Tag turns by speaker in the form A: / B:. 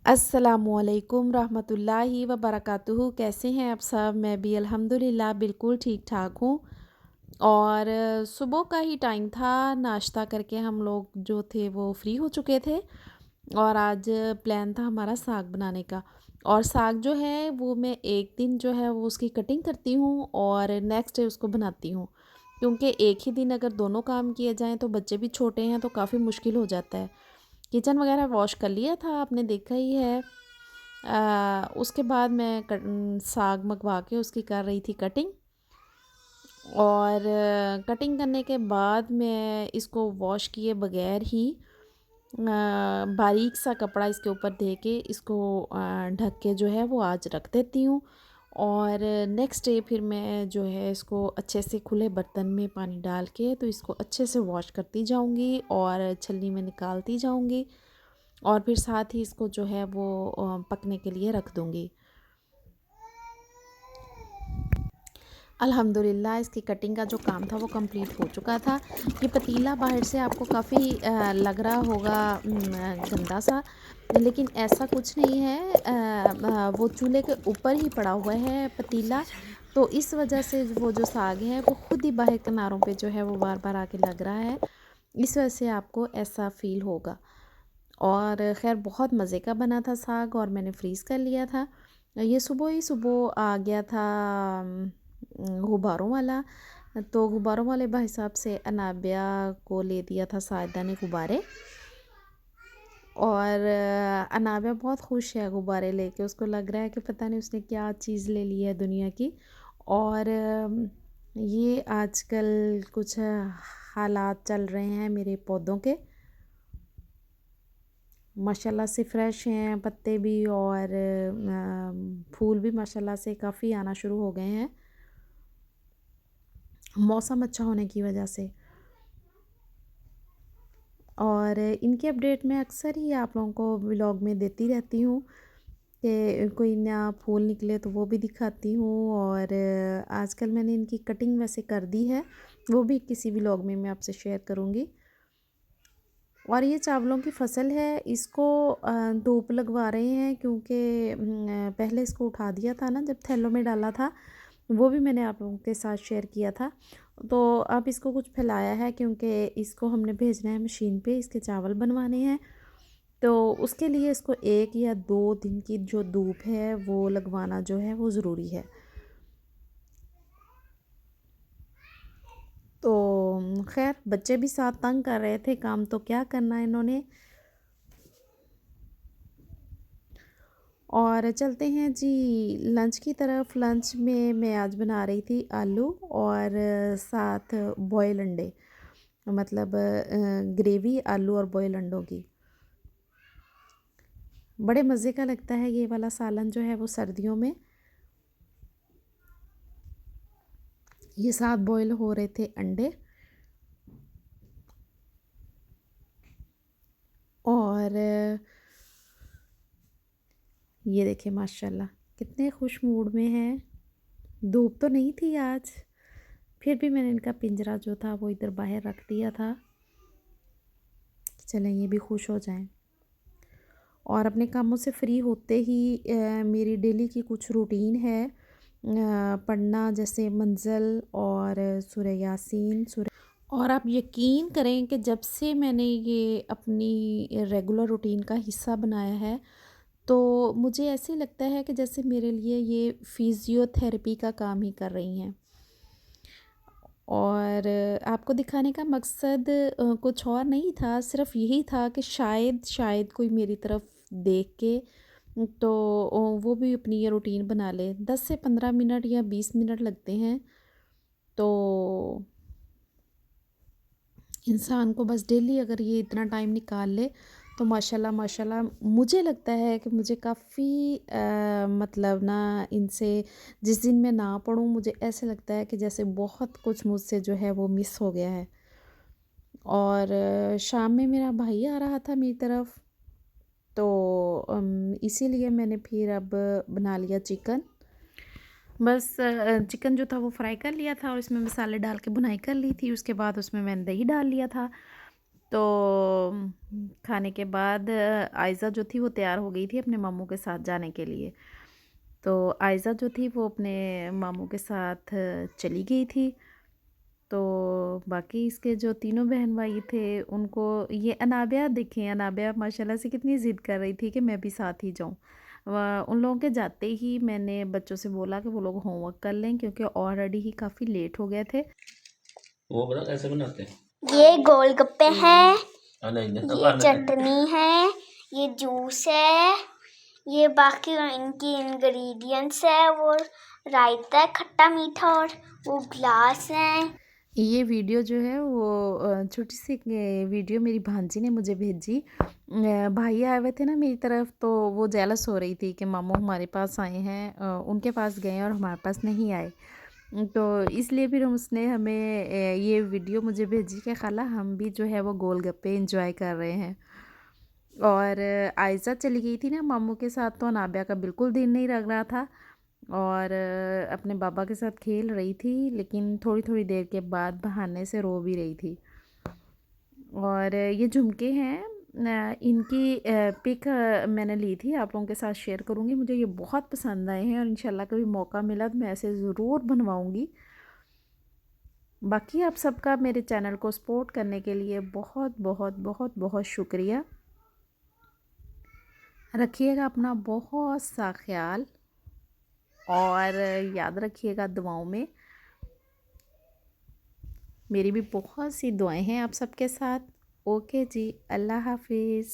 A: अस्सलामुअलैकुम रहमतुल्लाहि व बरकातुहू। कैसे हैं आप सब? मैं भी अल्हम्दुलिल्लाह बिल्कुल ठीक ठाक हूँ। और सुबह का ही टाइम था, नाश्ता करके हम लोग जो थे वो फ्री हो चुके थे। और आज प्लान था हमारा साग बनाने का। और साग जो है वो मैं एक दिन जो है वो उसकी कटिंग करती हूँ और नेक्स्ट डे उसको बनाती हूँ, क्योंकि एक ही दिन अगर दोनों काम किए जाएं तो बच्चे भी छोटे हैं तो काफ़ी मुश्किल हो जाता है। किचन वगैरह वॉश कर लिया था, आपने देखा ही है। उसके बाद मैं साग मंगवा के उसकी कर रही थी कटिंग। और कटिंग करने के बाद मैं इसको वॉश किए बगैर ही बारीक सा कपड़ा इसके ऊपर दे के इसको ढक के जो है वो आज रख देती हूँ। और नेक्स्ट डे फिर मैं जो है इसको अच्छे से खुले बर्तन में पानी डाल के तो इसको अच्छे से वॉश करती जाऊँगी और छलनी में निकालती जाऊँगी। और फिर साथ ही इसको जो है वो पकने के लिए रख दूँगी। अल्हम्दुलिल्लाह इसकी कटिंग का जो काम था वो कंप्लीट हो चुका था। ये पतीला बाहर से आपको काफ़ी लग रहा होगा गंदा सा, लेकिन ऐसा कुछ नहीं है। वो चूल्हे के ऊपर ही पड़ा हुआ है पतीला, तो इस वजह से वो जो साग है वो खुद ही बाहर किनारों पे जो है वो बार-बार आके लग रहा है। इस वजह से आपको ऐसा फ़ील होगा। और ख़ैर बहुत मज़े का बना था साग और मैंने फ्रीज़ कर लिया था। ये सुबह ही सुबह आ गया था गुब्बारों वाला। तो गुब्बारों वाले भाई साहब से अनाबिया को ले दिया था सायदा ने गुब्बारे। और अनाबिया बहुत खुश है गुब्बारे लेके, उसको लग रहा है कि पता नहीं उसने क्या चीज़ ले ली है दुनिया की। और ये आजकल कुछ हालात चल रहे हैं मेरे पौधों के। माशाल्लाह से फ्रेश हैं पत्ते भी और फूल भी माशाल्लाह से काफ़ी आना शुरू हो गए हैं, मौसम अच्छा होने की वजह से। और इनके अपडेट मैं अक्सर ही आप लोगों को व्लॉग में देती रहती हूँ कि कोई नया फूल निकले तो वो भी दिखाती हूँ। और आजकल मैंने इनकी कटिंग वैसे कर दी है, वो भी किसी व्लॉग में मैं आपसे शेयर करूँगी। और ये चावलों की फसल है, इसको धूप लगवा रहे हैं क्योंकि पहले इसको उठा दिया था ना जब थैलों में डाला था, वो भी मैंने आप लोगों के साथ शेयर किया था। तो अब इसको कुछ फैलाया है क्योंकि इसको हमने भेजना है मशीन पे, इसके चावल बनवाने हैं। तो उसके लिए इसको 1 या 2 दिन की जो धूप है वो लगवाना जो है वो ज़रूरी है। तो खैर बच्चे भी साथ तंग कर रहे थे, काम तो क्या करना है इन्होंने। और चलते हैं जी लंच की तरफ। लंच में मैं आज बना रही थी आलू और साथ बॉयल अंडे, मतलब ग्रेवी आलू और बॉयल अंडों की। बड़े मज़े का लगता है ये वाला सालन जो है वो सर्दियों में। ये साथ बॉयल हो रहे थे अंडे। और ये देखिए माशाल्लाह कितने खुश मूड में हैं। धूप तो नहीं थी आज, फिर भी मैंने इनका पिंजरा जो था वो इधर बाहर रख दिया था। चलें ये भी खुश हो जाएं। और अपने कामों से फ्री होते ही मेरी डेली की कुछ रूटीन है, पढ़ना, जैसे मंज़ल और सूरह यासीन सूरह। और आप यकीन करें कि जब से मैंने ये अपनी रेगुलर रूटीन का हिस्सा बनाया है तो मुझे ऐसे लगता है कि जैसे मेरे लिए ये फिज़ियोथेरेपी का काम ही कर रही हैं। और आपको दिखाने का मकसद कुछ और नहीं था, सिर्फ़ यही था कि शायद कोई मेरी तरफ देख के तो वो भी अपनी ये रूटीन बना ले। 10 से 15 मिनट या 20 मिनट लगते हैं, तो इंसान को बस डेली अगर ये इतना टाइम निकाल ले तो माशाल्लाह माशाल्लाह मुझे लगता है कि मुझे काफ़ी मतलब ना इनसे जिस दिन मैं ना पढ़ूँ मुझे ऐसे लगता है कि जैसे बहुत कुछ मुझसे जो है वो मिस हो गया है। और शाम में मेरा भाई आ रहा था मेरी तरफ, तो इसीलिए मैंने फिर अब बना लिया चिकन। बस चिकन जो था वो फ्राई कर लिया था और इसमें मसाले डाल के भुनाई कर ली थी। उसके बाद उसमें मैंने दही डाल लिया था तो खाने के बाद आयज़ा जो थी वो तैयार हो गई थी अपने मामू के साथ जाने के लिए। तो आयज़ा जो थी वो अपने मामू के साथ चली गई थी। तो बाकी इसके जो तीनों बहन भाई थे उनको ये अनाबिया देखें, अनाबिया माशाल्लाह से कितनी ज़िद कर रही थी कि मैं भी साथ ही जाऊँ। उन लोगों के जाते ही मैंने बच्चों से बोला कि वो लोग होमवर्क कर लें क्योंकि ऑलरेडी ही काफ़ी लेट हो गए थे।
B: वो बता कैसे बनाते हैं।
C: ये गोलगप्पे हैं,
B: नहीं नहीं
C: ये चटनी है, ये जूस है, ये बाकी इनकी इंग्रेडिएंट्स है, वो रायता है खट्टा मीठा, और वो ग्लास है।
A: ये वीडियो जो है वो छोटी सी वीडियो मेरी भांजी ने मुझे भेजी। भाई आए हुए थे ना मेरी तरफ, तो वो जेलस हो रही थी कि मामू हमारे पास आए हैं, उनके पास गए और हमारे पास नहीं आए। तो इसलिए फिर उसने हमें ये वीडियो मुझे भेजी कि खाला हम भी जो है वो गोलगप्पे एंजॉय कर रहे हैं। और आयज़ा चली गई थी ना मामू के साथ, तो अनाबिया का बिल्कुल दिल नहीं लग रहा था और अपने बाबा के साथ खेल रही थी, लेकिन थोड़ी थोड़ी देर के बाद बहाने से रो भी रही थी। और ये झुमके हैं, इनकी पिक मैंने ली थी, आप लोगों के साथ शेयर करूँगी। मुझे ये बहुत पसंद आए हैं और इंशाल्लाह कभी मौका मिला तो मैं ऐसे ज़रूर बनवाऊँगी। बाकी आप सबका मेरे चैनल को सपोर्ट करने के लिए बहुत बहुत बहुत बहुत शुक्रिया। रखिएगा अपना बहुत सा ख्याल और याद रखिएगा दुआओं में। मेरी भी बहुत सी दुआएं हैं आप सबके साथ। ओके जी, अल्लाह हाफिज़।